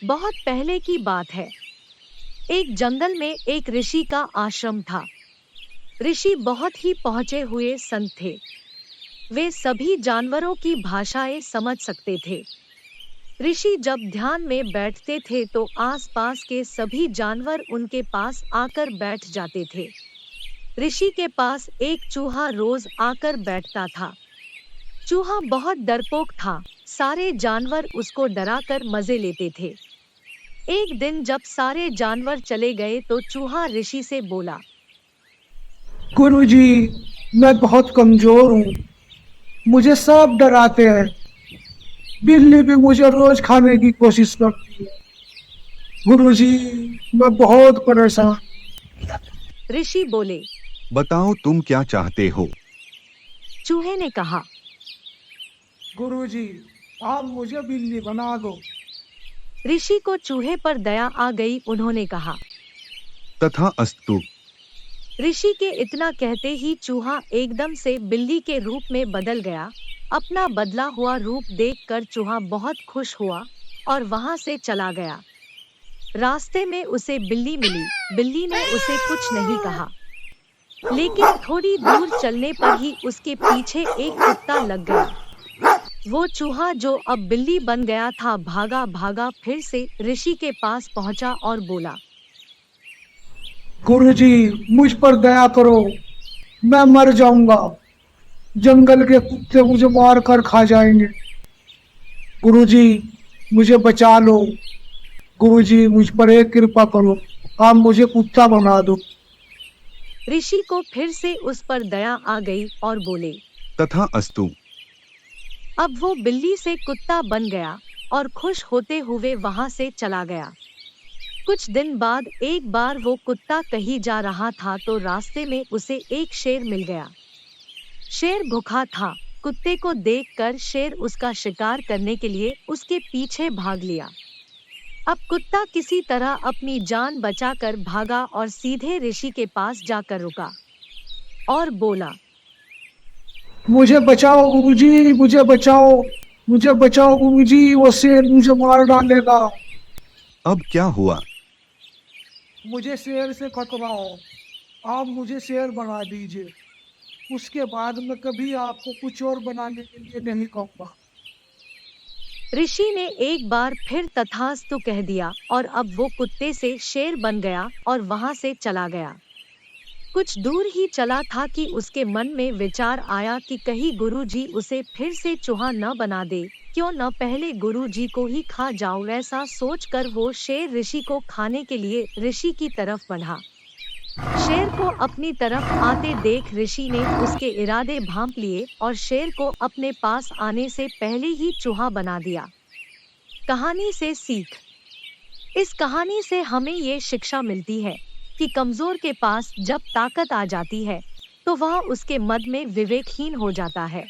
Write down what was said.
बहुत पहले की बात है। एक जंगल में एक ऋषि का आश्रम था। ऋषि बहुत ही पहुंचे हुए संत थे। वे सभी जानवरों की भाषाएं समझ सकते थे। ऋषि जब ध्यान में बैठते थे तो आसपास के सभी जानवर उनके पास आकर बैठ जाते थे। ऋषि के पास एक चूहा रोज आकर बैठता था। चूहा बहुत डरपोक था। सारे जानवर उसको डराकर मजे लेते थे। एक दिन जब सारे जानवर चले गए तो चूहा ऋषि से बोला, गुरुजी, मैं बहुत कमजोर हूँ। मुझे सब डराते हैं। बिल्ली भी मुझे रोज खाने की कोशिश करती है। गुरुजी, मैं बहुत परेशान। ऋषि बोले। बताओ तुम क्या चाहते हो। चूहे ने कहा, गुरुजी, आप मुझे बिल्ली बना दो। ऋषि को चूहे पर दया आ गई। उन्होंने कहा, तथास्तु। ऋषि के इतना कहते ही चूहा एकदम से बिल्ली के रूप में बदल गया। अपना बदला हुआ रूप देखकर चूहा बहुत खुश हुआ और वहां से चला गया। रास्ते में उसे बिल्ली मिली। बिल्ली ने उसे कुछ नहीं कहा, लेकिन थोड़ी दूर चलने पर ही उसके पीछे एक कुत्ता लग गया। वो चूहा जो अब बिल्ली बन गया था भागा भागा फिर से ऋषि के पास पहुंचा और बोला, गुरुजी, मुझ पर दया करो। मैं मर जाऊंगा। जंगल के कुत्ते मुझे मार कर खा जाएंगे। गुरुजी, मुझे बचा लो। गुरुजी, मुझ पर एक कृपा करो। आप मुझे कुत्ता बना दो। ऋषि को फिर से उस पर दया आ गई और बोले। तथास्तु। अब वो बिल्ली से कुत्ता बन गया और खुश होते हुए वहां से चला गया। कुछ दिन बाद एक बार वो कुत्ता कहीं जा रहा था तो रास्ते में उसे एक शेर मिल गया। शेर भूखा था। कुत्ते को देखकर शेर उसका शिकार करने के लिए उसके पीछे भाग लिया। अब कुत्ता किसी तरह अपनी जान बचाकर भागा और सीधे ऋषि के पास जाकर रुका और बोला, मुझे बचाओ गुरुजी, मुझे बचाओ। मुझे बचाओ गुरुजी, वो शेर मुझे मार डालेगा। अब क्या हुआ। मुझे शेर से कटवाओ। आप मुझे शेर बना दीजिए। उसके बाद मैं कभी आपको कुछ और बनाने के लिए नहीं कहूँगा। ऋषि ने एक बार फिर तथास्तु कह दिया और अब वो कुत्ते से शेर बन गया और वहां से चला गया। कुछ दूर ही चला था कि उसके मन में विचार आया कि कहीं गुरुजी उसे फिर से चूहा न बना दे। क्यों न पहले गुरुजी को ही खा जाऊं। ऐसा सोचकर वो शेर ऋषि को खाने के लिए ऋषि की तरफ बढ़ा। शेर को अपनी तरफ आते देख ऋषि ने उसके इरादे भांप लिए और शेर को अपने पास आने से पहले ही चूहा बना दिया। कहानी से सीख। इस कहानी से हमें ये शिक्षा मिलती है कि कमजोर के पास जब ताकत आ जाती है तो वह उसके मद में विवेकहीन हो जाता है।